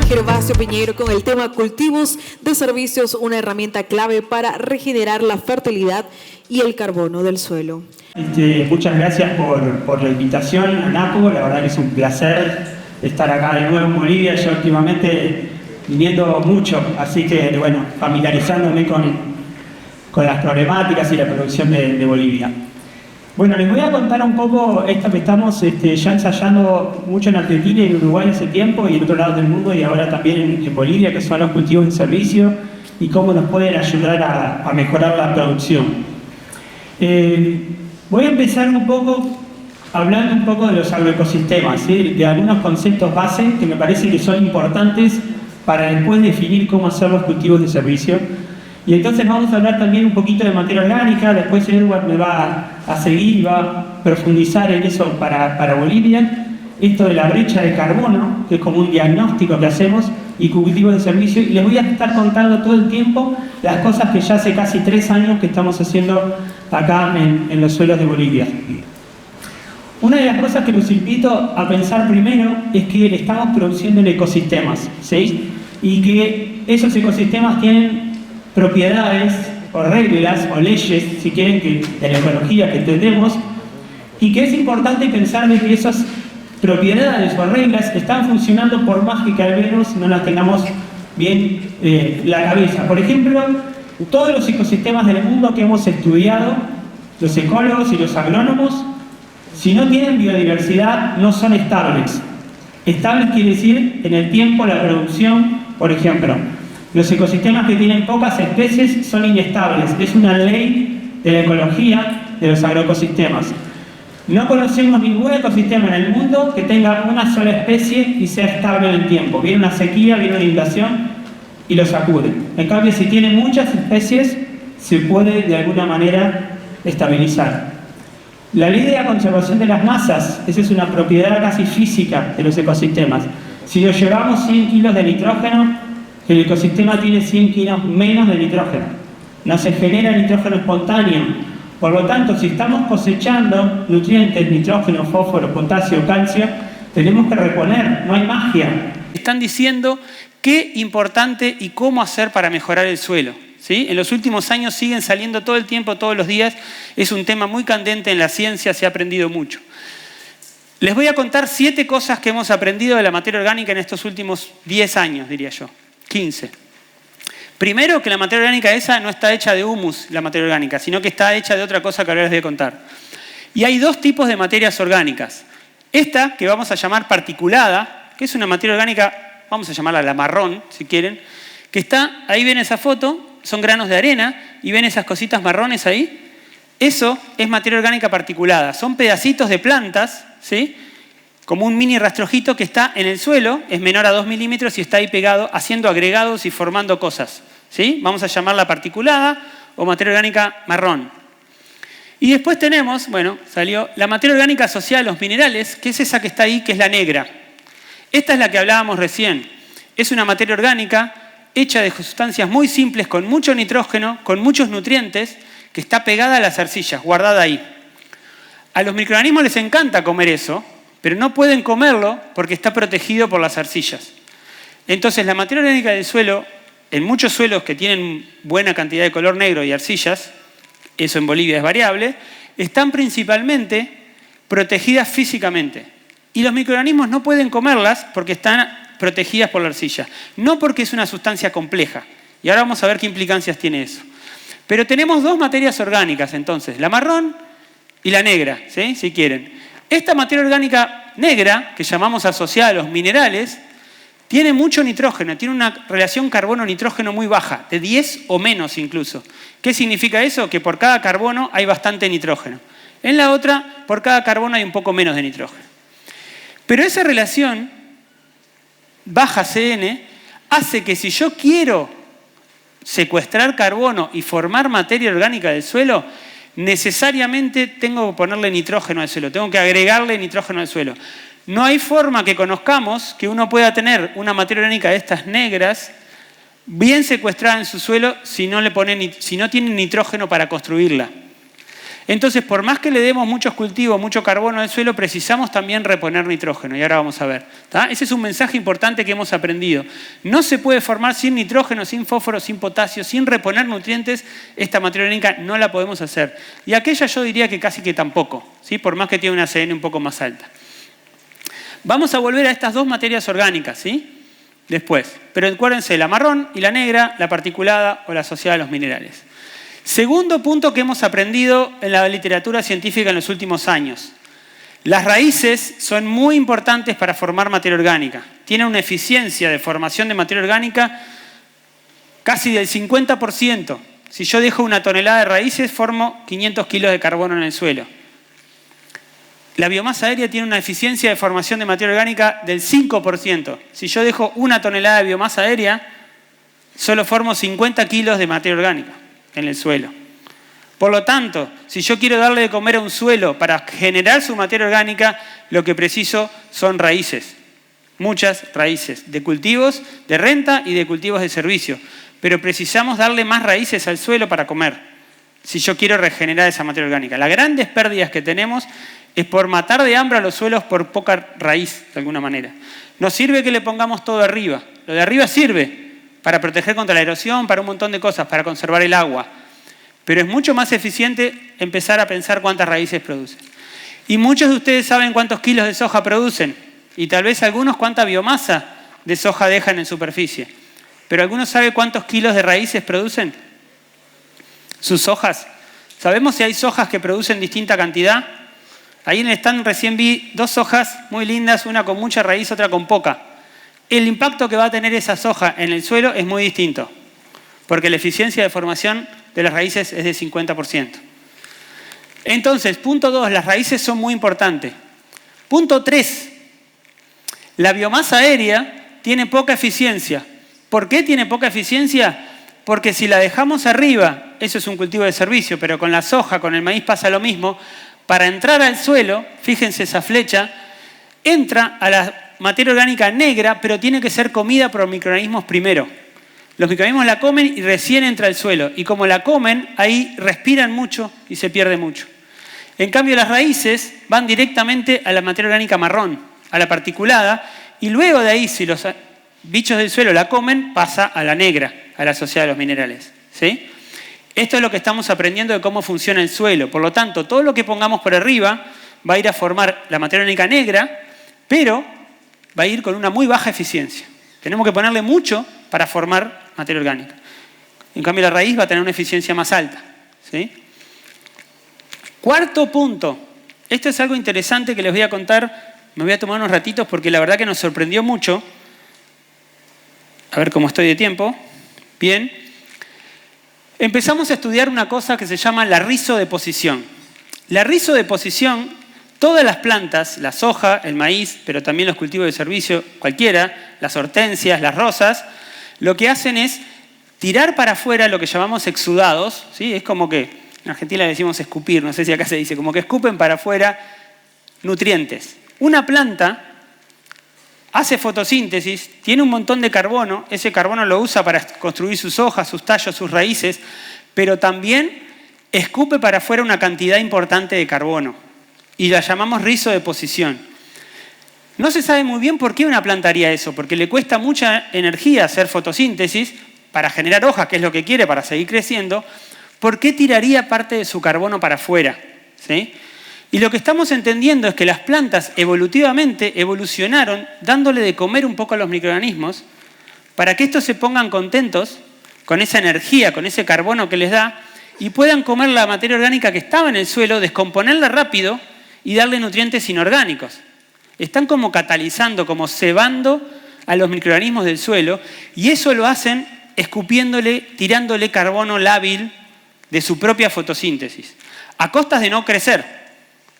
Gervasio Piñeiro con el tema cultivos de servicios, una herramienta clave para regenerar la fertilidad y el carbono del suelo. Muchas gracias por la invitación a NAPO. La verdad que es un placer estar acá de nuevo en Bolivia. Yo últimamente viniendo mucho, así que bueno, familiarizándome con las problemáticas y la producción de Bolivia. Bueno, les voy a contar un poco esto que estamos ya ensayando mucho en Argentina y en Uruguay hace tiempo y en otros lados del mundo y ahora también en Bolivia, que son los cultivos de servicio y cómo nos pueden ayudar a mejorar la producción. Voy a empezar un poco hablando un poco de los agroecosistemas, ¿sí? De algunos conceptos base que me parece que son importantes para después definir cómo hacer los cultivos de servicio. Y entonces vamos a hablar también un poquito de materia orgánica, después Edward me va a seguir y va a profundizar en eso para Bolivia. Esto de la brecha de carbono, que es como un diagnóstico que hacemos, y cultivos de servicio, y les voy a estar contando todo el tiempo las cosas que ya hace casi 3 años que estamos haciendo acá en los suelos de Bolivia. Una de las cosas que los invito a pensar primero es que estamos produciendo en ecosistemas, ¿sí? Y que esos ecosistemas tienen propiedades o reglas o leyes, si quieren, de la ecología que entendemos, y que es importante pensar de que esas propiedades o reglas están funcionando por más que al menos no las tengamos bien la cabeza. Por ejemplo, todos los ecosistemas del mundo que hemos estudiado, los ecólogos y los agrónomos, si no tienen biodiversidad, no son estables. Estables quiere decir en el tiempo, la producción, por ejemplo. Los ecosistemas que tienen pocas especies son inestables. Es una ley de la ecología de los agroecosistemas. No conocemos ningún ecosistema en el mundo que tenga una sola especie y sea estable en el tiempo. Viene una sequía, viene una inundación y lo sacude. En cambio, si tiene muchas especies, se puede de alguna manera estabilizar. La ley de la conservación de las masas, esa es una propiedad casi física de los ecosistemas. Si nos llevamos 100 kilos de nitrógeno, el ecosistema tiene 100 kilos menos de nitrógeno. No se genera nitrógeno espontáneo. Por lo tanto, si estamos cosechando nutrientes, nitrógeno, fósforo, potasio, calcio, tenemos que reponer, no hay magia. Están diciendo qué importante y cómo hacer para mejorar el suelo, ¿sí? En los últimos años siguen saliendo todo el tiempo, todos los días. Es un tema muy candente en la ciencia, se ha aprendido mucho. Les voy a contar 7 cosas que hemos aprendido de la materia orgánica en estos últimos 10 años, diría yo. 15. Primero, que la materia orgánica esa no está hecha de humus, la materia orgánica, sino que está hecha de otra cosa que ahora les voy a contar. Y hay 2 tipos de materias orgánicas. Esta, que vamos a llamar particulada, que es una materia orgánica, vamos a llamarla la marrón, si quieren, que está, ahí ven esa foto, son granos de arena, y ven esas cositas marrones ahí. Eso es materia orgánica particulada. Son pedacitos de plantas, ¿sí? Como un mini rastrojito que está en el suelo, es menor a 2 milímetros y está ahí pegado, haciendo agregados y formando cosas, ¿sí? Vamos a llamarla particulada o materia orgánica marrón. Y después tenemos, bueno, salió la materia orgánica asociada a los minerales, que es esa que está ahí, que es la negra. Esta es la que hablábamos recién. Es una materia orgánica hecha de sustancias muy simples, con mucho nitrógeno, con muchos nutrientes, que está pegada a las arcillas, guardada ahí. A los microorganismos les encanta comer eso, pero no pueden comerlo porque está protegido por las arcillas. Entonces, la materia orgánica del suelo, en muchos suelos que tienen buena cantidad de color negro y arcillas, eso en Bolivia es variable, están principalmente protegidas físicamente. Y los microorganismos no pueden comerlas porque están protegidas por la arcilla. No porque es una sustancia compleja. Y ahora vamos a ver qué implicancias tiene eso. Pero tenemos 2 materias orgánicas, entonces, la marrón y la negra, ¿sí? Si quieren. Esta materia orgánica negra, que llamamos asociada a los minerales, tiene mucho nitrógeno, tiene una relación carbono-nitrógeno muy baja, de 10 o menos incluso. ¿Qué significa eso? Que por cada carbono hay bastante nitrógeno. En la otra, por cada carbono hay un poco menos de nitrógeno. Pero esa relación baja CN hace que si yo quiero secuestrar carbono y formar materia orgánica del suelo, necesariamente tengo que ponerle nitrógeno al suelo, tengo que agregarle nitrógeno al suelo. No hay forma que conozcamos que uno pueda tener una materia orgánica de estas negras bien secuestrada en su suelo si no tiene nitrógeno para construirla. Entonces, por más que le demos muchos cultivos, mucho carbono al suelo, precisamos también reponer nitrógeno, y ahora vamos a ver. ¿Tá? Ese es un mensaje importante que hemos aprendido. No se puede formar sin nitrógeno, sin fósforo, sin potasio, sin reponer nutrientes. Esta materia orgánica no la podemos hacer. Y aquella yo diría que casi que tampoco, ¿sí? Por más que tiene una ACN un poco más alta. Vamos a volver a estas dos materias orgánicas, ¿sí? Después. Pero acuérdense, la marrón y la negra, la particulada o la asociada a los minerales. Segundo punto que hemos aprendido en la literatura científica en los últimos años. Las raíces son muy importantes para formar materia orgánica. Tienen una eficiencia de formación de materia orgánica casi del 50%. Si yo dejo 1 tonelada de raíces, formo 500 kilos de carbono en el suelo. La biomasa aérea tiene una eficiencia de formación de materia orgánica del 5%. Si yo dejo 1 tonelada de biomasa aérea, solo formo 50 kilos de materia orgánica en el suelo. Por lo tanto, si yo quiero darle de comer a un suelo para generar su materia orgánica, lo que preciso son raíces. Muchas raíces, de cultivos de renta y de cultivos de servicio. Pero precisamos darle más raíces al suelo para comer, si yo quiero regenerar esa materia orgánica. Las grandes pérdidas que tenemos es por matar de hambre a los suelos por poca raíz, de alguna manera. No sirve que le pongamos todo arriba. Lo de arriba sirve para proteger contra la erosión, para un montón de cosas, para conservar el agua. Pero es mucho más eficiente empezar a pensar cuántas raíces producen. Y muchos de ustedes saben cuántos kilos de soja producen. Y tal vez algunos cuánta biomasa de soja dejan en superficie. Pero ¿algunos saben cuántos kilos de raíces producen? Sus hojas. ¿Sabemos si hay sojas que producen distinta cantidad? Ahí en el stand recién vi 2 hojas muy lindas, una con mucha raíz, otra con poca. El impacto que va a tener esa soja en el suelo es muy distinto, porque la eficiencia de formación de las raíces es de 50%. Entonces, punto 2, las raíces son muy importantes. Punto 3, la biomasa aérea tiene poca eficiencia. ¿Por qué tiene poca eficiencia? Porque si la dejamos arriba, eso es un cultivo de servicio, pero con la soja, con el maíz pasa lo mismo, para entrar al suelo, fíjense esa flecha, entra a la materia orgánica negra, pero tiene que ser comida por microorganismos primero. Los microorganismos la comen y recién entra al suelo. Y como la comen, ahí respiran mucho y se pierde mucho. En cambio, las raíces van directamente a la materia orgánica marrón, a la particulada, y luego de ahí, si los bichos del suelo la comen, pasa a la negra, a la asociada a los minerales. ¿Sí? Esto es lo que estamos aprendiendo de cómo funciona el suelo. Por lo tanto, todo lo que pongamos por arriba va a ir a formar la materia orgánica negra, pero va a ir con una muy baja eficiencia. Tenemos que ponerle mucho para formar materia orgánica. En cambio, la raíz va a tener una eficiencia más alta. ¿Sí? Cuarto punto. Esto es algo interesante que les voy a contar. Me voy a tomar unos ratitos porque la verdad que nos sorprendió mucho. A ver cómo estoy de tiempo. Bien. Empezamos a estudiar una cosa que se llama la rizodeposición. La rizodeposición, todas las plantas, la soja, el maíz, pero también los cultivos de servicio, cualquiera, las hortensias, las rosas, lo que hacen es tirar para afuera lo que llamamos exudados, ¿sí? Es como que, en Argentina le decimos escupir, no sé si acá se dice, como que escupen para afuera nutrientes. Una planta hace fotosíntesis, tiene un montón de carbono, ese carbono lo usa para construir sus hojas, sus tallos, sus raíces, pero también escupe para afuera una cantidad importante de carbono y la llamamos rizodeposición. No se sabe muy bien por qué una planta haría eso, porque le cuesta mucha energía hacer fotosíntesis para generar hojas, que es lo que quiere para seguir creciendo. ¿Por qué tiraría parte de su carbono para afuera? ¿Sí? Y lo que estamos entendiendo es que las plantas evolutivamente evolucionaron dándole de comer un poco a los microorganismos para que estos se pongan contentos con esa energía, con ese carbono que les da y puedan comer la materia orgánica que estaba en el suelo, descomponerla rápido y darle nutrientes inorgánicos. Están como catalizando, como cebando a los microorganismos del suelo y eso lo hacen escupiéndole, tirándole carbono lábil de su propia fotosíntesis, a costas de no crecer.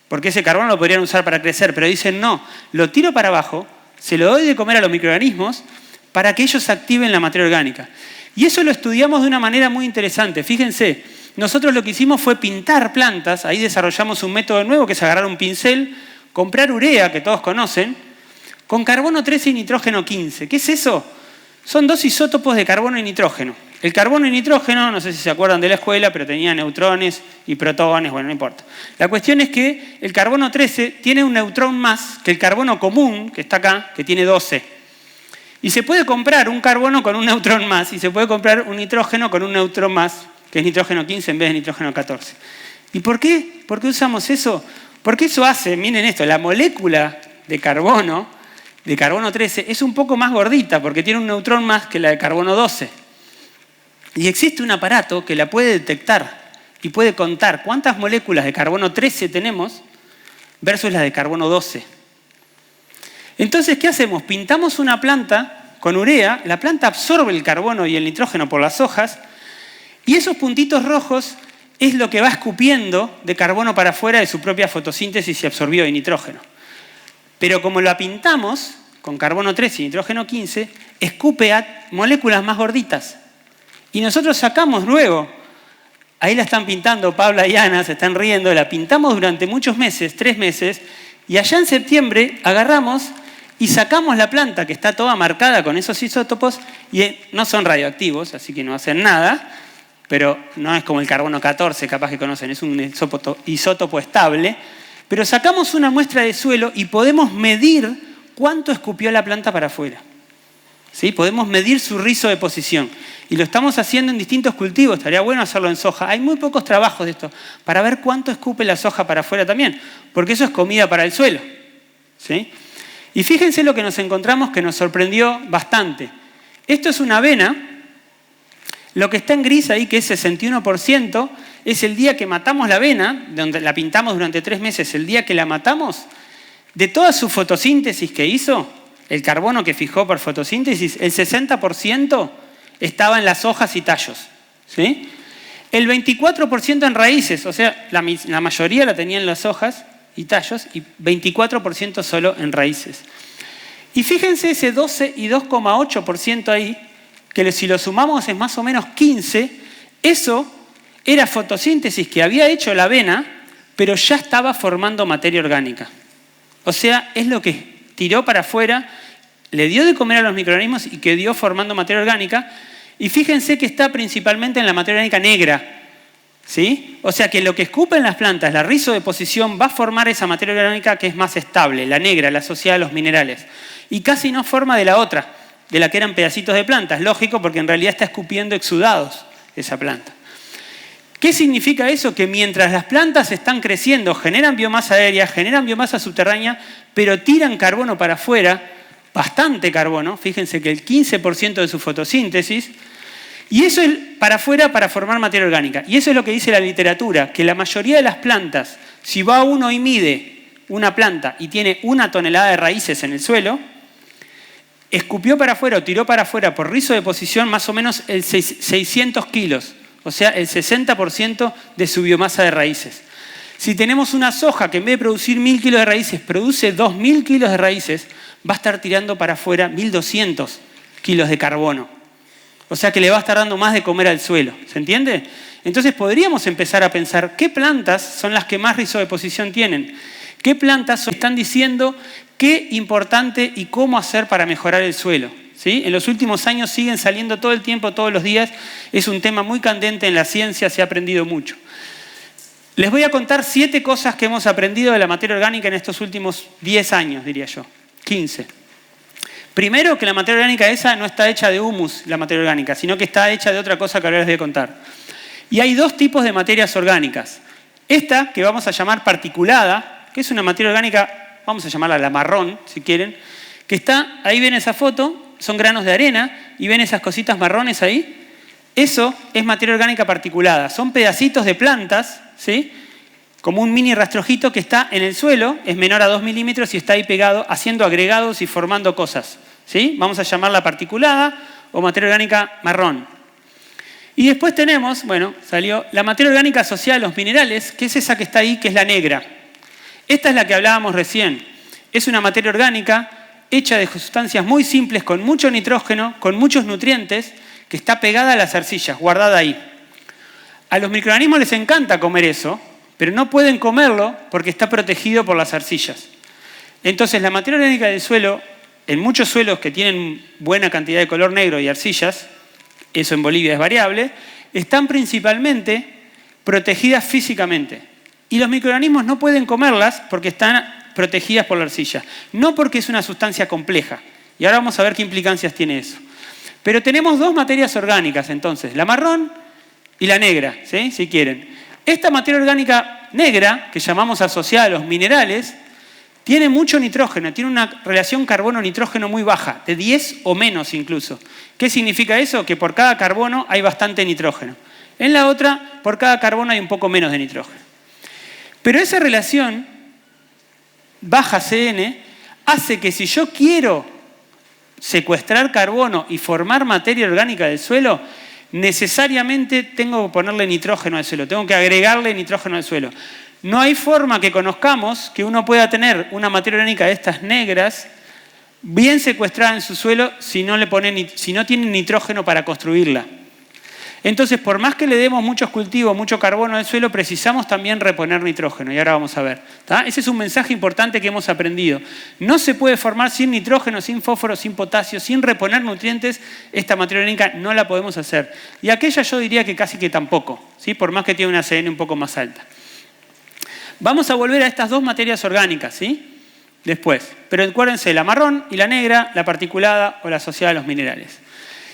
Porque ese carbono lo podrían usar para crecer, pero dicen no, lo tiro para abajo, se lo doy de comer a los microorganismos para que ellos activen la materia orgánica. Y eso lo estudiamos de una manera muy interesante. Fíjense, nosotros lo que hicimos fue pintar plantas, ahí desarrollamos un método nuevo que es agarrar un pincel, comprar urea, que todos conocen, con carbono 13 y nitrógeno 15. ¿Qué es eso? Son 2 isótopos de carbono y nitrógeno. El carbono y nitrógeno, no sé si se acuerdan de la escuela, pero tenía neutrones y protones, bueno, no importa. La cuestión es que el carbono 13 tiene un neutrón más que el carbono común, que está acá, que tiene 12. Y se puede comprar un carbono con un neutrón más y se puede comprar un nitrógeno con un neutrón más, que es nitrógeno 15 en vez de nitrógeno 14. ¿Y por qué? ¿Por qué usamos eso? Porque eso hace, miren esto, la molécula de carbono 13, es un poco más gordita porque tiene un neutrón más que la de carbono 12. Y existe un aparato que la puede detectar y puede contar cuántas moléculas de carbono 13 tenemos versus las de carbono 12. Entonces, ¿qué hacemos? Pintamos una planta con urea, la planta absorbe el carbono y el nitrógeno por las hojas, y esos puntitos rojos es lo que va escupiendo de carbono para afuera de su propia fotosíntesis y absorbió de nitrógeno. Pero como la pintamos con carbono 13 y nitrógeno 15, escupe a moléculas más gorditas. Y nosotros sacamos luego, ahí la están pintando Paula y Ana, se están riendo, la pintamos durante muchos meses, 3 meses, y allá en septiembre agarramos y sacamos la planta que está toda marcada con esos isótopos, y no son radioactivos, así que no hacen nada, pero no es como el carbono 14, capaz que conocen, es un isótopo estable, pero sacamos una muestra de suelo y podemos medir cuánto escupió la planta para afuera. ¿Sí? Podemos medir su rizo de posición. Y lo estamos haciendo en distintos cultivos. Estaría bueno hacerlo en soja. Hay muy pocos trabajos de esto para ver cuánto escupe la soja para afuera también, porque eso es comida para el suelo. ¿Sí? Y fíjense lo que nos encontramos que nos sorprendió bastante. Esto es una avena. Lo que está en gris ahí, que es 61%, es el día que matamos la avena, donde la pintamos durante 3 meses, el día que la matamos, de toda su fotosíntesis que hizo, el carbono que fijó por fotosíntesis, el 60% estaba en las hojas y tallos. ¿Sí? El 24% en raíces, o sea, la mayoría la tenía en las hojas y tallos, y 24% solo en raíces. Y fíjense ese 12 y 2,8% ahí, que si lo sumamos es más o menos 15, eso era fotosíntesis que había hecho la avena, pero ya estaba formando materia orgánica. O sea, es lo que tiró para afuera, le dio de comer a los microorganismos y quedó formando materia orgánica. Y fíjense que está principalmente en la materia orgánica negra. ¿Sí? O sea que lo que escupen las plantas, la rizodeposición, va a formar esa materia orgánica que es más estable, la negra, la asociada a los minerales. Y casi no forma de la otra, de la que eran pedacitos de plantas. Lógico, porque en realidad está escupiendo exudados esa planta. ¿Qué significa eso? Que mientras las plantas están creciendo, generan biomasa aérea, generan biomasa subterránea, pero tiran carbono para afuera, bastante carbono, fíjense que el 15% de su fotosíntesis, y eso es para afuera para formar materia orgánica. Y eso es lo que dice la literatura, que la mayoría de las plantas, si va uno y mide una planta y tiene 1 tonelada de raíces en el suelo, escupió para afuera o tiró para afuera por rizodeposición más o menos el 600 kilos. O sea, el 60% de su biomasa de raíces. Si tenemos una soja que en vez de producir 1.000 kilos de raíces, produce 2.000 kilos de raíces, va a estar tirando para afuera 1.200 kilos de carbono. O sea que le va a estar dando más de comer al suelo. ¿Se entiende? Entonces podríamos empezar a pensar qué plantas son las que más rizodeposición tienen. ¿Qué plantas están diciendo qué importante y cómo hacer para mejorar el suelo? ¿Sí? En los últimos años siguen saliendo todo el tiempo, todos los días. Es un tema muy candente en la ciencia, se ha aprendido mucho. Les voy a contar 7 cosas que hemos aprendido de la materia orgánica en estos últimos 10 años, diría yo, 15. Primero, que la materia orgánica esa no está hecha de humus, la materia orgánica, sino que está hecha de otra cosa que ahora les voy a contar. Y hay 2 tipos de materias orgánicas. Esta, que vamos a llamar particulada, que es una materia orgánica, vamos a llamarla la marrón, si quieren, que está, ahí ven esa foto, son granos de arena, y ven esas cositas marrones ahí. Eso es materia orgánica particulada. Son pedacitos de plantas, ¿sí? Como un mini rastrojito que está en el suelo, es menor a 2 milímetros y está ahí pegado, haciendo agregados y formando cosas. ¿Sí? Vamos a llamarla particulada o materia orgánica marrón. Y después tenemos, bueno, salió la materia orgánica asociada a los minerales, que es esa que está ahí, que es la negra. Esta es la que hablábamos recién. Es una materia orgánica hecha de sustancias muy simples, con mucho nitrógeno, con muchos nutrientes, que está pegada a las arcillas, guardada ahí. A los microorganismos les encanta comer eso, pero no pueden comerlo porque está protegido por las arcillas. Entonces, la materia orgánica del suelo, en muchos suelos que tienen buena cantidad de color negro y arcillas, eso en Bolivia es variable, están principalmente protegidas físicamente. Y los microorganismos no pueden comerlas porque están protegidas por la arcilla. No porque es una sustancia compleja. Y ahora vamos a ver qué implicancias tiene eso. Pero tenemos dos materias orgánicas entonces, la marrón y la negra, ¿sí? Si quieren. Esta materia orgánica negra, que llamamos asociada a los minerales, tiene mucho nitrógeno, tiene una relación carbono-nitrógeno muy baja, de 10 o menos incluso. ¿Qué significa eso? Que por cada carbono hay bastante nitrógeno. En la otra, por cada carbono hay un poco menos de nitrógeno. Pero esa relación baja CN hace que si yo quiero secuestrar carbono y formar materia orgánica del suelo, necesariamente tengo que ponerle nitrógeno al suelo, tengo que agregarle nitrógeno al suelo. No hay forma que conozcamos que uno pueda tener una materia orgánica de estas negras bien secuestrada en su suelo si no tiene nitrógeno para construirla. Entonces, por más que le demos muchos cultivos, mucho carbono al suelo, precisamos también reponer nitrógeno. Y ahora vamos a ver. ¿Tá? Ese es un mensaje importante que hemos aprendido. No se puede formar sin nitrógeno, sin fósforo, sin potasio, sin reponer nutrientes. Esta materia orgánica no la podemos hacer. Y aquella yo diría que casi que tampoco, ¿sí? Por más que tiene una CN un poco más alta. Vamos a volver a estas dos materias orgánicas, ¿sí? Después. Pero acuérdense, la marrón y la negra, la particulada o la asociada a los minerales.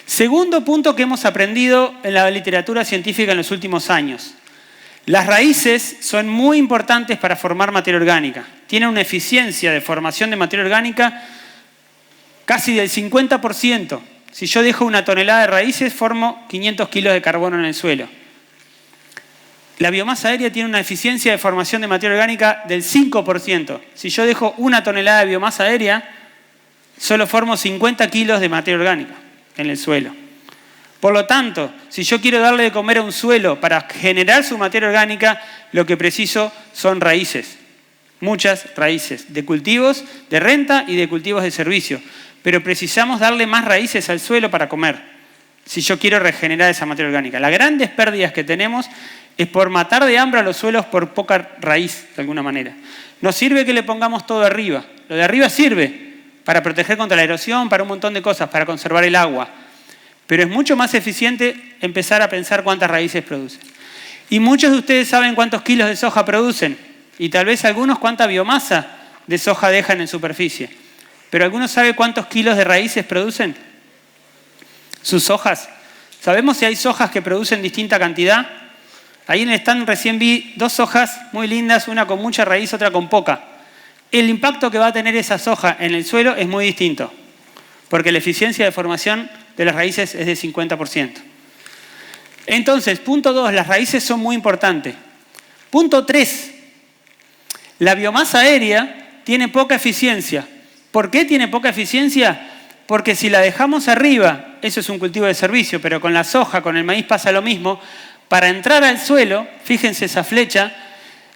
Segundo punto que hemos aprendido en la literatura científica en los últimos años. Las raíces son muy importantes para formar materia orgánica. Tienen una eficiencia de formación de materia orgánica casi del 50%. Si yo dejo 1 tonelada de raíces, formo 500 kilos de carbono en el suelo. La biomasa aérea tiene una eficiencia de formación de materia orgánica del 5%. Si yo dejo 1 tonelada de biomasa aérea, solo formo 50 kilos de materia orgánica en el suelo. Por lo tanto, si yo quiero darle de comer a un suelo para generar su materia orgánica, lo que preciso son raíces. Muchas raíces de cultivos de renta y de cultivos de servicio. Pero precisamos darle más raíces al suelo para comer, si yo quiero regenerar esa materia orgánica. Las grandes pérdidas que tenemos es por matar de hambre a los suelos por poca raíz, de alguna manera. No sirve que le pongamos todo arriba. Lo de arriba sirve para proteger contra la erosión, para un montón de cosas, para conservar el agua. Pero es mucho más eficiente empezar a pensar cuántas raíces producen. Y muchos de ustedes saben cuántos kilos de soja producen. Y tal vez algunos cuánta biomasa de soja dejan en superficie. Pero ¿algunos saben cuántos kilos de raíces producen sus hojas? ¿Sabemos si hay sojas que producen distinta cantidad? Ahí en el stand recién vi 2 hojas muy lindas, una con mucha raíz, otra con poca. El impacto que va a tener esa soja en el suelo es muy distinto, porque la eficiencia de formación de las raíces es de 50%. Entonces, punto 2, las raíces son muy importantes. Punto 3, la biomasa aérea tiene poca eficiencia. ¿Por qué tiene poca eficiencia? Porque si la dejamos arriba, eso es un cultivo de servicio, pero con la soja, con el maíz pasa lo mismo. Para entrar al suelo, fíjense esa flecha,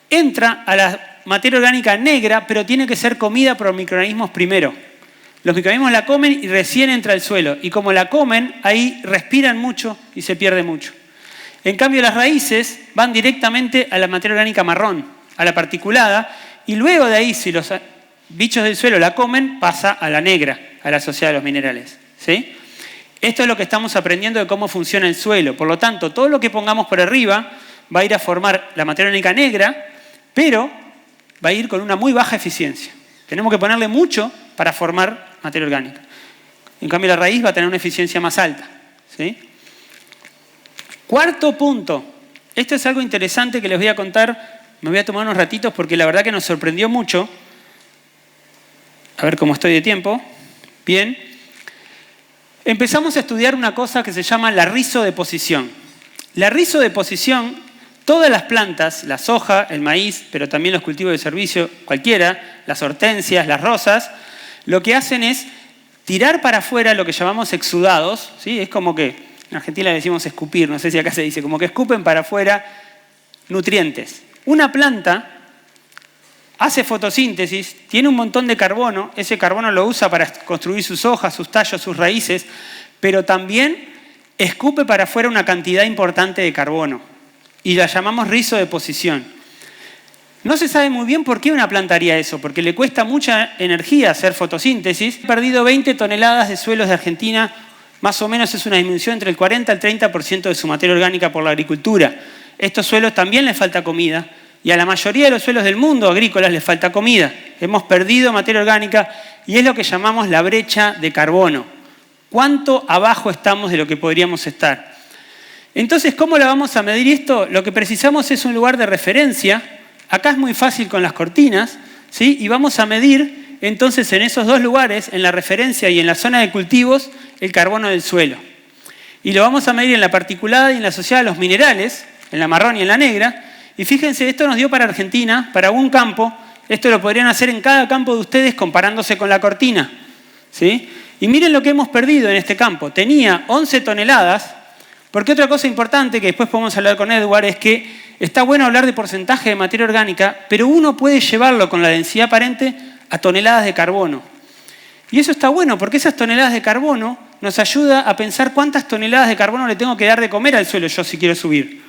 entra a la materia orgánica negra, pero tiene que ser comida por microorganismos primero. Los microorganismos la comen y recién entra al suelo. Y como la comen, ahí respiran mucho y se pierde mucho. En cambio, las raíces van directamente a la materia orgánica marrón, a la particulada, y luego de ahí, si los bichos del suelo la comen, pasa a la negra, a la asociada a los minerales. ¿Sí? Esto es lo que estamos aprendiendo de cómo funciona el suelo. Por lo tanto, todo lo que pongamos por arriba va a ir a formar la materia orgánica negra, pero va a ir con una muy baja eficiencia. Tenemos que ponerle mucho para formar materia orgánica. En cambio, la raíz va a tener una eficiencia más alta. ¿Sí? Cuarto punto. Esto es algo interesante que les voy a contar. Me voy a tomar unos ratitos porque la verdad que nos sorprendió mucho. A ver cómo estoy de tiempo. Bien. Empezamos a estudiar una cosa que se llama la rizodeposición. La rizodeposición, todas las plantas, la soja, el maíz, pero también los cultivos de servicio, cualquiera, las hortensias, las rosas, lo que hacen es tirar para afuera lo que llamamos exudados, ¿sí? Es como que, en Argentina le decimos escupir, no sé si acá se dice, como que escupen para afuera nutrientes. Una planta hace fotosíntesis, tiene un montón de carbono, ese carbono lo usa para construir sus hojas, sus tallos, sus raíces, pero también escupe para afuera una cantidad importante de carbono y la llamamos rizodeposición. No se sabe muy bien por qué una planta haría eso, porque le cuesta mucha energía hacer fotosíntesis. He perdido 20 toneladas de suelos de Argentina Más o menos es una disminución entre el 40 al 30% de su materia orgánica por la agricultura. Estos suelos también les falta comida y a la mayoría de los suelos del mundo agrícolas les falta comida. Hemos perdido materia orgánica y es lo que llamamos la brecha de carbono. ¿Cuánto abajo estamos de lo que podríamos estar? Entonces, ¿cómo la vamos a medir esto? Lo que precisamos es un lugar de referencia. Acá es muy fácil con las cortinas, ¿sí? Y vamos a medir entonces en esos dos lugares, en la referencia y en la zona de cultivos, el carbono del suelo. Y lo vamos a medir en la particulada y en la asociada a los minerales, en la marrón y en la negra. Y fíjense, esto nos dio para Argentina, para un campo. Esto lo podrían hacer en cada campo de ustedes comparándose con la cortina, ¿sí? Y miren lo que hemos perdido en este campo. Tenía 11 toneladas, porque otra cosa importante que después podemos hablar con Edward es que está bueno hablar de porcentaje de materia orgánica, pero uno puede llevarlo con la densidad aparente a toneladas de carbono. Y eso está bueno, porque esas toneladas de carbono nos ayuda a pensar cuántas toneladas de carbono le tengo que dar de comer al suelo yo si quiero subir.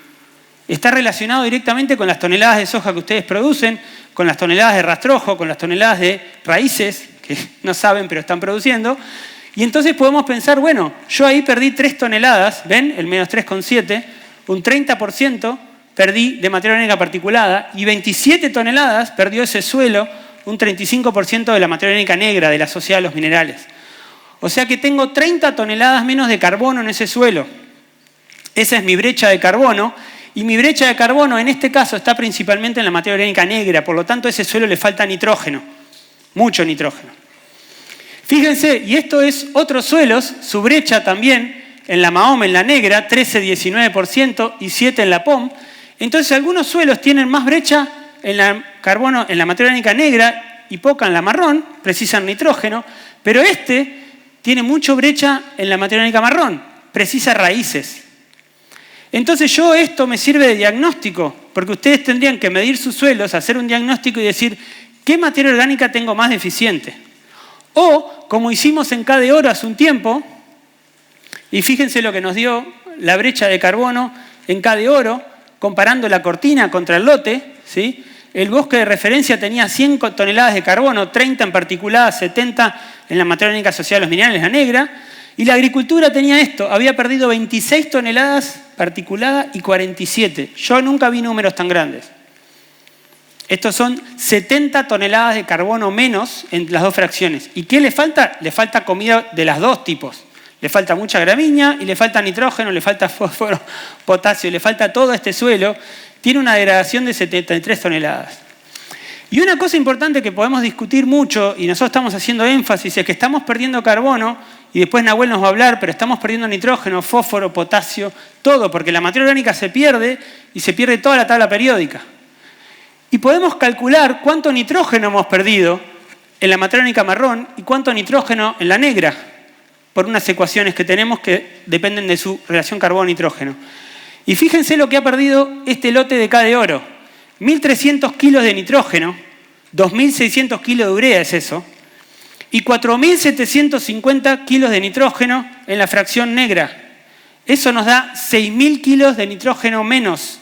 Está relacionado directamente con las toneladas de soja que ustedes producen, con las toneladas de rastrojo, con las toneladas de raíces, que no saben pero están produciendo. Y entonces podemos pensar, bueno, yo ahí perdí 3 toneladas, ¿ven? El menos 3,7, un 30% perdí de materia orgánica particulada y 27 toneladas perdió ese suelo, un 35% de la materia orgánica negra de la asociada a los minerales. O sea que tengo 30 toneladas menos de carbono en ese suelo. Esa es mi brecha de carbono. Y mi brecha de carbono en este caso está principalmente en la materia orgánica negra. Por lo tanto, a ese suelo le falta nitrógeno. Mucho nitrógeno. Fíjense, y esto es otros suelos, su brecha también en la Mahoma, en la negra, 13-19% y 7% en la POM. Entonces, algunos suelos tienen más brecha en la carbono, en la materia orgánica negra y poca en la marrón, precisan nitrógeno, pero este tiene mucha brecha en la materia orgánica marrón, precisa raíces. Entonces esto me sirve de diagnóstico, porque ustedes tendrían que medir sus suelos, hacer un diagnóstico y decir qué materia orgánica tengo más deficiente. O, como hicimos en K de oro hace un tiempo, y fíjense lo que nos dio la brecha de carbono en K de oro, comparando la cortina contra el lote, ¿sí? El bosque de referencia tenía 100 toneladas de carbono, 30 en particulada, 70 en la materia orgánica asociada a los minerales, la negra, y la agricultura tenía esto, había perdido 26 toneladas particulada y 47. Yo nunca vi números tan grandes. Estos son 70 toneladas de carbono menos en las dos fracciones. ¿Y qué le falta? Le falta comida de los dos tipos. Le falta mucha gramínea y le falta nitrógeno, le falta fósforo, potasio, le falta todo este suelo. Tiene una degradación de 73 toneladas. Y una cosa importante que podemos discutir mucho, y nosotros estamos haciendo énfasis, es que estamos perdiendo carbono, y después Nahuel nos va a hablar, pero estamos perdiendo nitrógeno, fósforo, potasio, todo, porque la materia orgánica se pierde y se pierde toda la tabla periódica. Y podemos calcular cuánto nitrógeno hemos perdido en la materia orgánica marrón y cuánto nitrógeno en la negra, por unas ecuaciones que tenemos que dependen de su relación carbono-nitrógeno. Y fíjense lo que ha perdido este lote de K de oro. 1.300 kilos de nitrógeno, 2.600 kilos de urea es eso, y 4.750 kilos de nitrógeno en la fracción negra. Eso nos da 6.000 kilos de nitrógeno menos.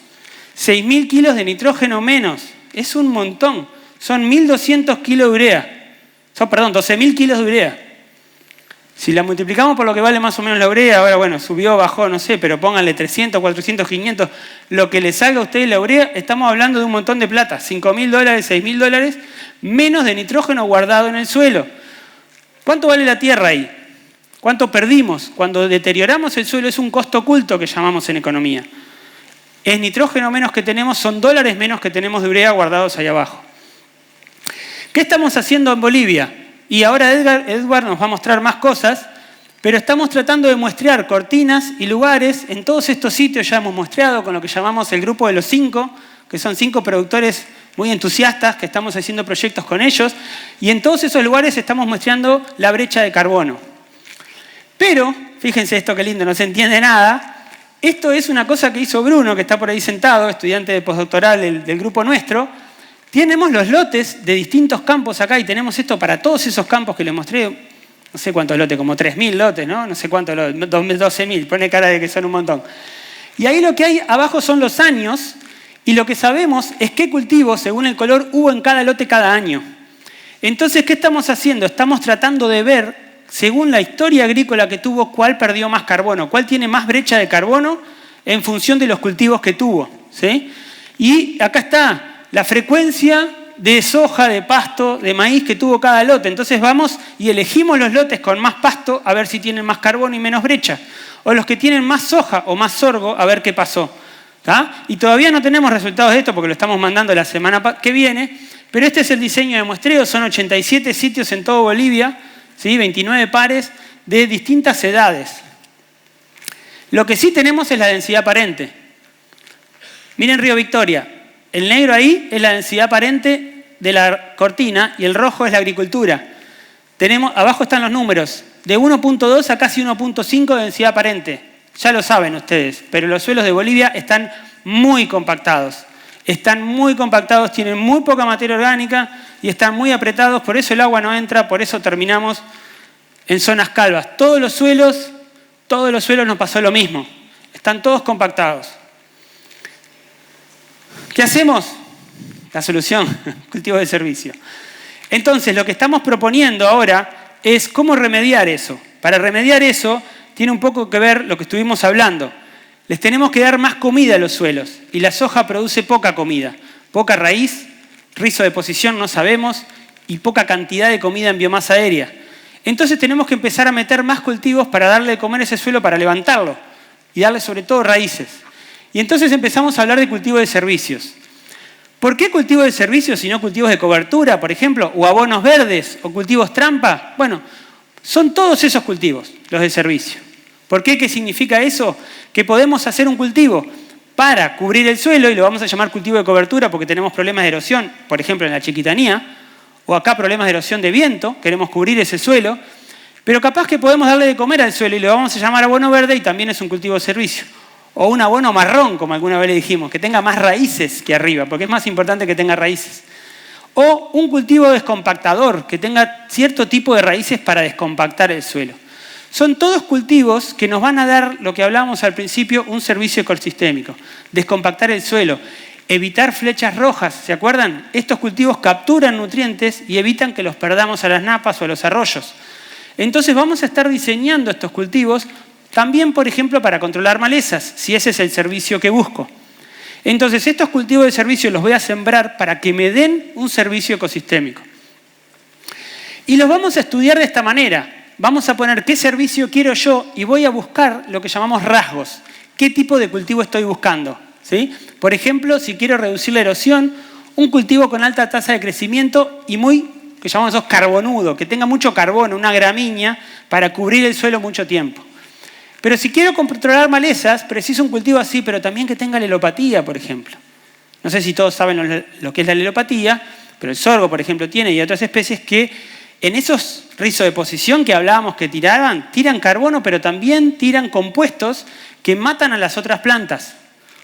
6.000 kilos de nitrógeno menos. Es un montón. Son 1.200 kilos de urea. 12.000 kilos de urea. Si la multiplicamos por lo que vale más o menos la urea, ahora bueno, subió, bajó, no sé, pero pónganle 300, 400, 500, lo que le salga a ustedes la urea, estamos hablando de un montón de plata, $5.000, $6.000, menos de nitrógeno guardado en el suelo. ¿Cuánto vale la tierra ahí? ¿Cuánto perdimos? Cuando deterioramos el suelo es un costo oculto que llamamos en economía. Es nitrógeno menos que tenemos, son dólares menos que tenemos de urea guardados ahí abajo. ¿Qué estamos haciendo en Bolivia? Y ahora Edward nos va a mostrar más cosas, pero estamos tratando de muestrear cortinas y lugares. En todos estos sitios ya hemos muestreado con lo que llamamos el grupo de los 5, que son 5 productores muy entusiastas, que estamos haciendo proyectos con ellos, y en todos esos lugares estamos muestreando la brecha de carbono. Pero, fíjense esto que lindo, no se entiende nada, esto es una cosa que hizo Bruno, que está por ahí sentado, estudiante de postdoctoral del grupo nuestro. Tenemos los lotes de distintos campos acá y tenemos esto para todos esos campos que les mostré, no sé cuántos lotes, como 3.000 lotes, ¿no? No sé cuántos lotes, 12.000, pone cara de que son un montón. Y ahí lo que hay abajo son los años y lo que sabemos es qué cultivos, según el color, hubo en cada lote cada año. Entonces, ¿qué estamos haciendo? Estamos tratando de ver según la historia agrícola que tuvo, cuál perdió más carbono, cuál tiene más brecha de carbono en función de los cultivos que tuvo, ¿sí? Y acá está la frecuencia de soja, de pasto, de maíz que tuvo cada lote. Entonces vamos y elegimos los lotes con más pasto a ver si tienen más carbono y menos brecha. O los que tienen más soja o más sorgo a ver qué pasó. ¿Tá? Y todavía no tenemos resultados de esto porque lo estamos mandando la semana que viene, pero este es el diseño de muestreo. Son 87 sitios en todo Bolivia, ¿sí? 29 pares de distintas edades. Lo que sí tenemos es la densidad aparente. Miren Río Victoria. El negro ahí es la densidad aparente de la cortina y el rojo es la agricultura. Abajo están los números, de 1.2 a casi 1.5 de densidad aparente. Ya lo saben ustedes, pero los suelos de Bolivia están muy compactados. Están muy compactados, tienen muy poca materia orgánica y están muy apretados, por eso el agua no entra, por eso terminamos en zonas calvas. Todos los suelos nos pasó lo mismo. Están todos compactados. ¿Qué hacemos? La solución, cultivo de servicio. Entonces, lo que estamos proponiendo ahora es cómo remediar eso. Para remediar eso, tiene un poco que ver lo que estuvimos hablando. Les tenemos que dar más comida a los suelos y la soja produce poca comida, poca raíz, rizo de posición no sabemos y poca cantidad de comida en biomasa aérea. Entonces tenemos que empezar a meter más cultivos para darle de comer a ese suelo, para levantarlo y darle sobre todo raíces. Y entonces empezamos a hablar de cultivo de servicios. ¿Por qué cultivo de servicios y no cultivos de cobertura, por ejemplo, o abonos verdes o cultivos trampa? Bueno, son todos esos cultivos, los de servicio. ¿Por qué? ¿Qué significa eso? Que podemos hacer un cultivo para cubrir el suelo, y lo vamos a llamar cultivo de cobertura porque tenemos problemas de erosión, por ejemplo en la Chiquitanía, o acá problemas de erosión de viento, queremos cubrir ese suelo, pero capaz que podemos darle de comer al suelo y lo vamos a llamar abono verde y también es un cultivo de servicio. O un abono marrón, como alguna vez le dijimos, que tenga más raíces que arriba, porque es más importante que tenga raíces. O un cultivo descompactador, que tenga cierto tipo de raíces para descompactar el suelo. Son todos cultivos que nos van a dar, lo que hablábamos al principio, un servicio ecosistémico. Descompactar el suelo, evitar flechas rojas, ¿se acuerdan? Estos cultivos capturan nutrientes y evitan que los perdamos a las napas o a los arroyos. Entonces vamos a estar diseñando estos cultivos también, por ejemplo, para controlar malezas, si ese es el servicio que busco. Entonces, estos cultivos de servicio los voy a sembrar para que me den un servicio ecosistémico. Y los vamos a estudiar de esta manera. Vamos a poner qué servicio quiero yo y voy a buscar lo que llamamos rasgos. ¿Qué tipo de cultivo estoy buscando? ¿Sí? Por ejemplo, si quiero reducir la erosión, un cultivo con alta tasa de crecimiento y que llamamos nosotros carbonudo, que tenga mucho carbono, una gramínea, para cubrir el suelo mucho tiempo. Pero si quiero controlar malezas, preciso un cultivo así, pero también que tenga lelopatía, por ejemplo. No sé si todos saben lo que es la lelopatía, pero el sorgo, por ejemplo, tiene y otras especies que en esos rizos de posición que hablábamos que tiran carbono, pero también tiran compuestos que matan a las otras plantas.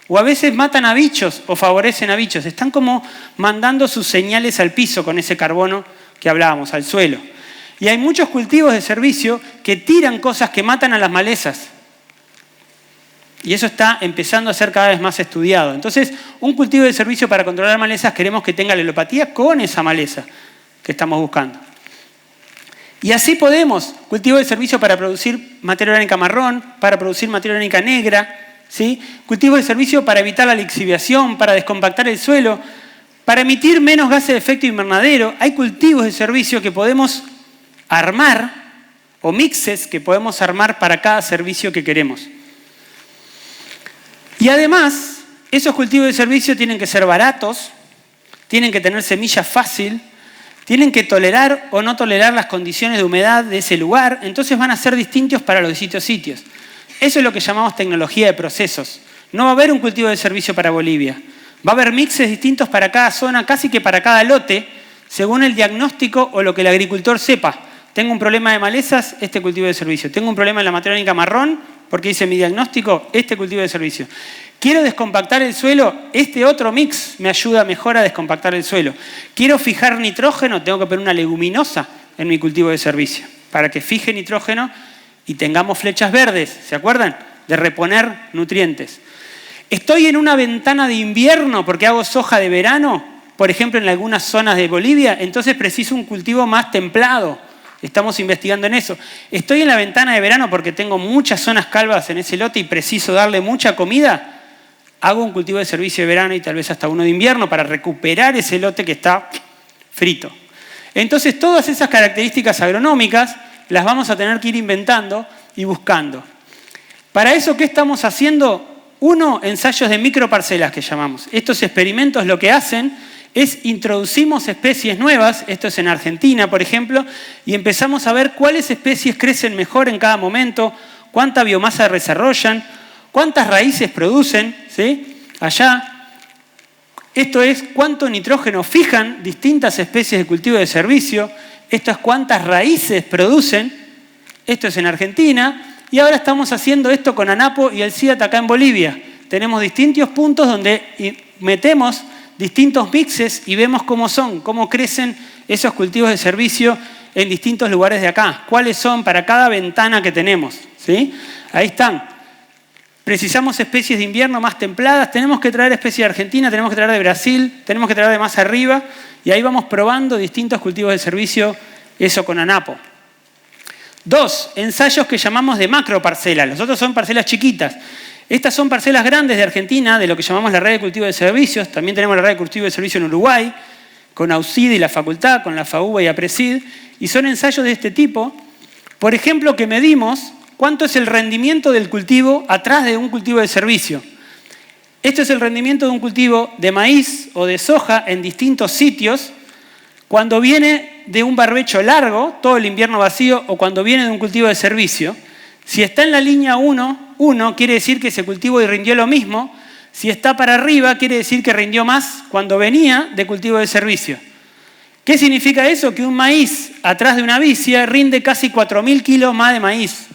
O a veces matan a bichos o favorecen a bichos. Están como mandando sus señales al piso con ese carbono que hablábamos, al suelo. Y hay muchos cultivos de servicio que tiran cosas que matan a las malezas. Y eso está empezando a ser cada vez más estudiado. Entonces, un cultivo de servicio para controlar malezas queremos que tenga lelopatía con esa maleza que estamos buscando. Y así podemos, cultivo de servicio para producir materia orgánica marrón, para producir materia orgánica negra, ¿sí? Cultivo de servicio para evitar la lixiviación, para descompactar el suelo, para emitir menos gases de efecto invernadero. Hay cultivos de servicio que podemos armar, o mixes que podemos armar para cada servicio que queremos. Y además, esos cultivos de servicio tienen que ser baratos, tienen que tener semilla fácil, tienen que tolerar o no tolerar las condiciones de humedad de ese lugar, entonces van a ser distintos para los distintos sitios. Eso es lo que llamamos tecnología de procesos. No va a haber un cultivo de servicio para Bolivia. Va a haber mixes distintos para cada zona, casi que para cada lote, según el diagnóstico o lo que el agricultor sepa. Tengo un problema de malezas, este cultivo de servicio. Tengo un problema en la materia orgánica marrón, porque hice mi diagnóstico, este cultivo de servicio. Quiero descompactar el suelo, este otro mix me ayuda mejor a descompactar el suelo. Quiero fijar nitrógeno, tengo que poner una leguminosa en mi cultivo de servicio, para que fije nitrógeno y tengamos flechas verdes, ¿se acuerdan? De reponer nutrientes. Estoy en una ventana de invierno porque hago soja de verano, por ejemplo en algunas zonas de Bolivia, entonces preciso un cultivo más templado, Estamos investigando en eso. Estoy en la ventana de verano porque tengo muchas zonas calvas en ese lote y preciso darle mucha comida. Hago un cultivo de servicio de verano y tal vez hasta uno de invierno para recuperar ese lote que está frito. Entonces, todas esas características agronómicas las vamos a tener que ir inventando y buscando. Para eso, ¿qué estamos haciendo? Uno, ensayos de microparcelas que llamamos. Estos experimentos lo que hacen es introducimos especies nuevas, esto es en Argentina, por ejemplo, y empezamos a ver cuáles especies crecen mejor en cada momento, cuánta biomasa desarrollan, cuántas raíces producen, ¿sí? Allá. Esto es cuánto nitrógeno fijan distintas especies de cultivo de servicio. Esto es cuántas raíces producen. Esto es en Argentina. Y ahora estamos haciendo esto con ANAPO y el CIAT acá en Bolivia. Tenemos distintos puntos donde metemos distintos mixes y vemos cómo son, cómo crecen esos cultivos de servicio en distintos lugares de acá. ¿Cuáles son para cada ventana que tenemos? ¿Sí? Ahí están. Precisamos especies de invierno más templadas, tenemos que traer especies de Argentina, tenemos que traer de Brasil, tenemos que traer de más arriba y ahí vamos probando distintos cultivos de servicio, eso con ANAPO. 2, ensayos que llamamos de macroparcelas. Los otros son parcelas chiquitas. Estas son parcelas grandes de Argentina, de lo que llamamos la red de cultivo de servicios. También tenemos la red de cultivo de servicio en Uruguay, con AUCID y la facultad, con la FAUBA y APRESID. Y son ensayos de este tipo. Por ejemplo, que medimos cuánto es el rendimiento del cultivo atrás de un cultivo de servicio. Este es el rendimiento de un cultivo de maíz o de soja en distintos sitios cuando viene de un barbecho largo, todo el invierno vacío, o cuando viene de un cultivo de servicio. Si está en la línea 1, quiere decir que ese cultivo rindió lo mismo. Si está para arriba, quiere decir que rindió más cuando venía de cultivo de servicio. ¿Qué significa eso? Que un maíz atrás de una vicia rinde casi 4.000 kilos más de maíz.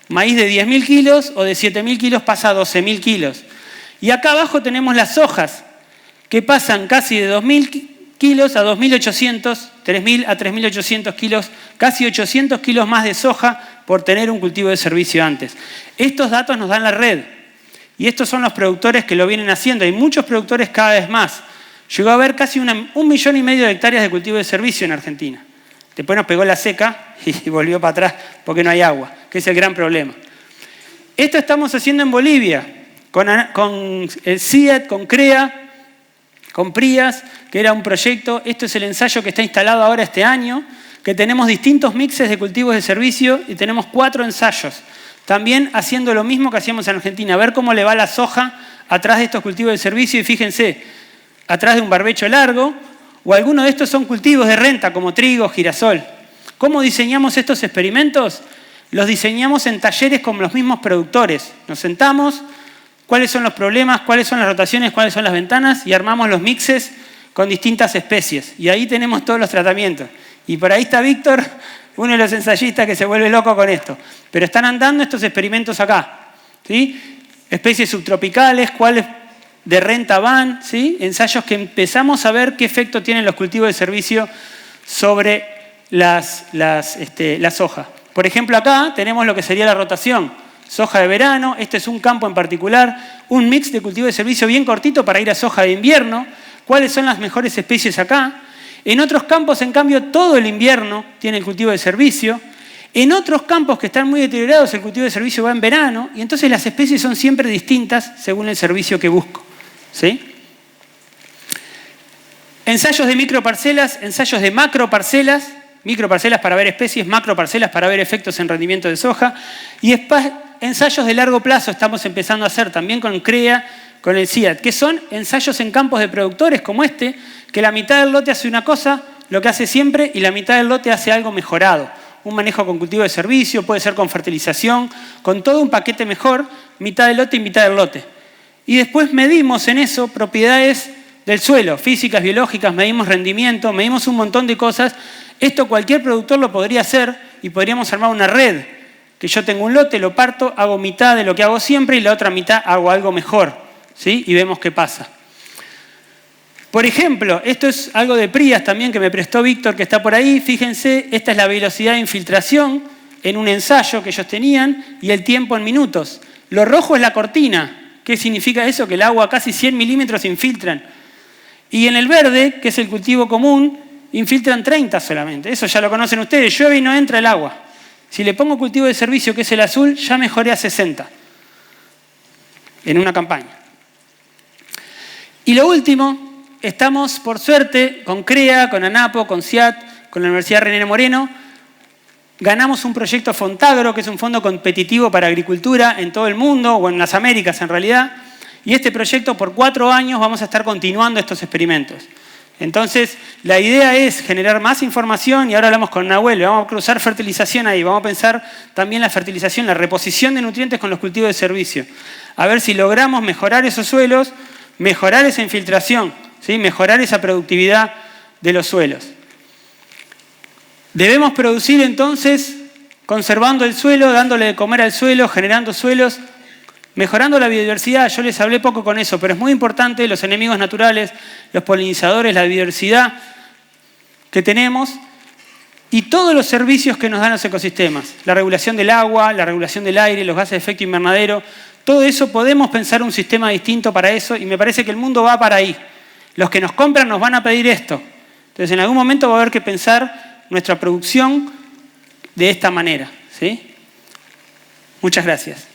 Maíz de 10.000 kilos o de 7.000 kilos pasa a 12.000 kilos. Y acá abajo tenemos las sojas, que pasan casi de 2.000 kilos a 2.800, 3.000 a 3.800 kilos, casi 800 kilos más de soja por tener un cultivo de servicio antes. Estos datos nos dan la red. Y estos son los productores que lo vienen haciendo. Hay muchos productores cada vez más. Llegó a haber casi 1,5 millones de hectáreas de cultivo de servicio en Argentina. Después nos pegó la seca y volvió para atrás porque no hay agua, que es el gran problema. Esto estamos haciendo en Bolivia, con el CIAT, con CREA, con PRIAS, que era un proyecto. Esto es el ensayo que está instalado ahora este año, que tenemos distintos mixes de cultivos de servicio y tenemos 4 ensayos. También haciendo lo mismo que hacíamos en Argentina, ver cómo le va la soja atrás de estos cultivos de servicio y fíjense, atrás de un barbecho largo, o algunos de estos son cultivos de renta como trigo, girasol. ¿Cómo diseñamos estos experimentos? Los diseñamos en talleres con los mismos productores. Nos sentamos, cuáles son los problemas, cuáles son las rotaciones, cuáles son las ventanas y armamos los mixes con distintas especies. Y ahí tenemos todos los tratamientos. Y por ahí está Víctor, uno de los ensayistas que se vuelve loco con esto. Pero están andando estos experimentos acá. ¿Sí? Especies subtropicales, cuáles de renta van, ¿sí? Ensayos que empezamos a ver qué efecto tienen los cultivos de servicio sobre la soja. Por ejemplo, acá tenemos lo que sería la rotación. Soja de verano, este es un campo en particular, un mix de cultivo de servicio bien cortito para ir a soja de invierno. ¿Cuáles son las mejores especies acá? En otros campos, en cambio, todo el invierno tiene el cultivo de servicio. En otros campos que están muy deteriorados, el cultivo de servicio va en verano, y entonces las especies son siempre distintas según el servicio que busco. ¿Sí? Ensayos de microparcelas, ensayos de macroparcelas, microparcelas para ver especies, macroparcelas para ver efectos en rendimiento de soja, y ensayos de largo plazo estamos empezando a hacer también con CREA, con el CIAT, que son ensayos en campos de productores como este, que la mitad del lote hace una cosa, lo que hace siempre, y la mitad del lote hace algo mejorado. Un manejo con cultivo de servicio, puede ser con fertilización, con todo un paquete mejor, mitad del lote y mitad del lote. Y después medimos en eso propiedades del suelo, físicas, biológicas, medimos rendimiento, medimos un montón de cosas. Esto cualquier productor lo podría hacer y podríamos armar una red. Que yo tengo un lote, lo parto, hago mitad de lo que hago siempre y la otra mitad hago algo mejor. ¿Sí? Y vemos qué pasa. Por ejemplo, esto es algo de PRIAS también que me prestó Víctor, que está por ahí. Fíjense, esta es la velocidad de infiltración en un ensayo que ellos tenían y el tiempo en minutos. Lo rojo es la cortina. ¿Qué significa eso? Que el agua a casi 100 milímetros se infiltran. Y en el verde, que es el cultivo común, infiltran 30 solamente. Eso ya lo conocen ustedes. Llueve y no entra el agua. Si le pongo cultivo de servicio, que es el azul, ya mejoré a 60 en una campaña. Y lo último, estamos, por suerte, con CREA, con ANAPO, con CIAT, con la Universidad René Moreno. Ganamos un proyecto Fontagro, que es un fondo competitivo para agricultura en todo el mundo, o en las Américas en realidad. Y este proyecto, por 4 años, vamos a estar continuando estos experimentos. Entonces, la idea es generar más información, y ahora hablamos con Nahuel, vamos a cruzar fertilización ahí, vamos a pensar también la fertilización, la reposición de nutrientes con los cultivos de servicio. A ver si logramos mejorar esos suelos, mejorar esa infiltración, ¿sí? Mejorar esa productividad de los suelos. Debemos producir entonces conservando el suelo, dándole de comer al suelo, generando suelos, mejorando la biodiversidad. Yo les hablé poco con eso, pero es muy importante los enemigos naturales, los polinizadores, la biodiversidad que tenemos y todos los servicios que nos dan los ecosistemas. La regulación del agua, la regulación del aire, los gases de efecto invernadero. Todo eso podemos pensar un sistema distinto para eso y me parece que el mundo va para ahí. Los que nos compran nos van a pedir esto. Entonces en algún momento va a haber que pensar nuestra producción de esta manera, ¿sí? Muchas gracias.